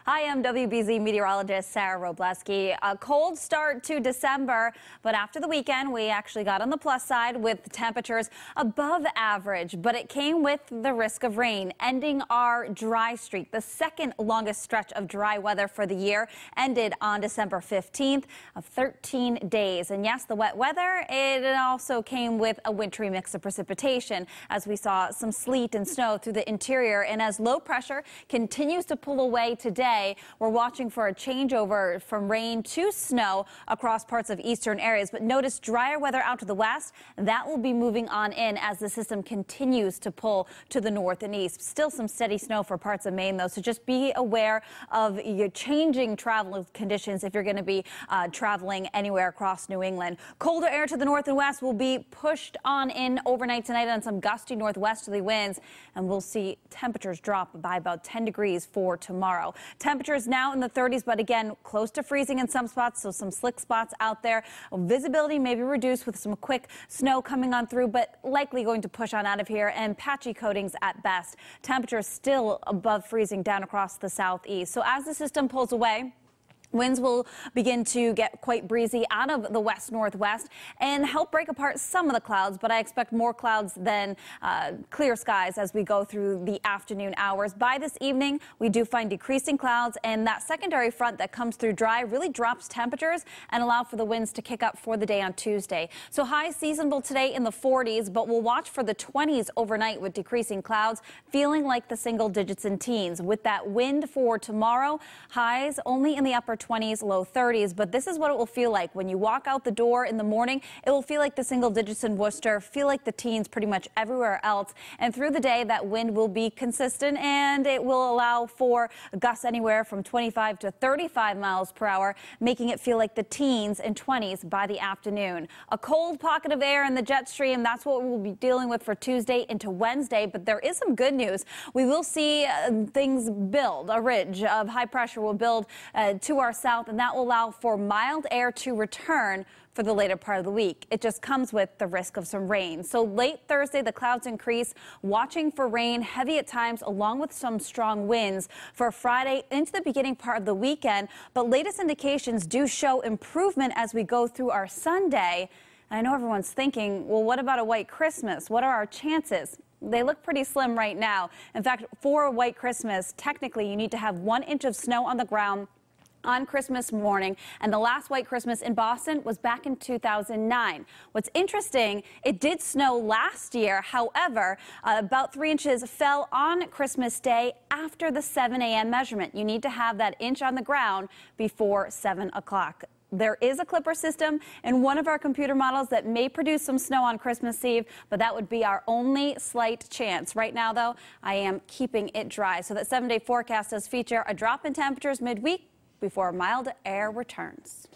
Hi, I'm WBZ meteorologist Sarah Wroblewski. A cold start to December, but after the weekend, we actually got on the plus side with temperatures above average, but it came with the risk of rain, ending our dry streak. The second longest stretch of dry weather for the year ended on December 15th of 13 days. And yes, the wet weather, it also came with a wintry mix of precipitation as we saw some sleet and snow through the interior. And as low pressure continues to pull away today, we're watching for a changeover from rain to snow across parts of eastern areas. But notice drier weather out to the west. That will be moving on in as the system continues to pull to the north and east. Still some steady snow for parts of Maine, though, so just be aware of your changing travel conditions if you're going to be traveling anywhere across New England. Colder air to the north and west will be pushed on in overnight tonight on some gusty northwesterly winds, and we'll see temperatures drop by about 10 degrees for tomorrow. Temperatures now in the 30s, but again, close to freezing in some spots, so some slick spots out there. Visibility may be reduced with some quick snow coming on through, but likely going to push on out of here, and patchy coatings at best. Temperatures still above freezing down across the southeast. So as the system pulls away, winds will begin to get quite breezy out of the west-northwest and help break apart some of the clouds, but I expect more clouds than clear skies as we go through the afternoon hours. By this evening, we do find decreasing clouds, and that secondary front that comes through dry really drops temperatures and allow for the winds to kick up for the day on Tuesday. So highs seasonable today in the 40s, but we'll watch for the 20s overnight with decreasing clouds, feeling like the single digits and teens. With that wind for tomorrow, highs only in the upper 20s, low 30s, but this is what it will feel like when you walk out the door in the morning. It will feel like the single digits in Worcester, feel like the teens pretty much everywhere else, and through the day that wind will be consistent and it will allow for gusts anywhere from 25 to 35 miles per hour, making it feel like the teens and 20s by the afternoon. A cold pocket of air in the jet stream, that's what we'll be dealing with for Tuesday into Wednesday, but there is some good news. We will see things build. A ridge of high pressure will build to our south, and that will allow for mild air to return for the later part of the week. It just comes with the risk of some rain. So late Thursday, the clouds increase, watching for rain, heavy at times, along with some strong winds for Friday into the beginning part of the weekend. But latest indications do show improvement as we go through our Sunday. And I know everyone's thinking, well, what about a white Christmas? What are our chances? They look pretty slim right now. In fact, for a white Christmas, technically you need to have 1 inch of snow on the ground on Christmas morning, and the last white Christmas in Boston was back in 2009. What's interesting, it did snow last year. However, about 3 inches fell on Christmas Day after the 7 a.m. measurement. You need to have that inch on the ground before 7 o'clock. There is a clipper system in one of our computer models that may produce some snow on Christmas Eve, but that would be our only slight chance. Right now, though, I am keeping it dry. So that 7-day forecast does feature a drop in temperatures midweek before mild air returns.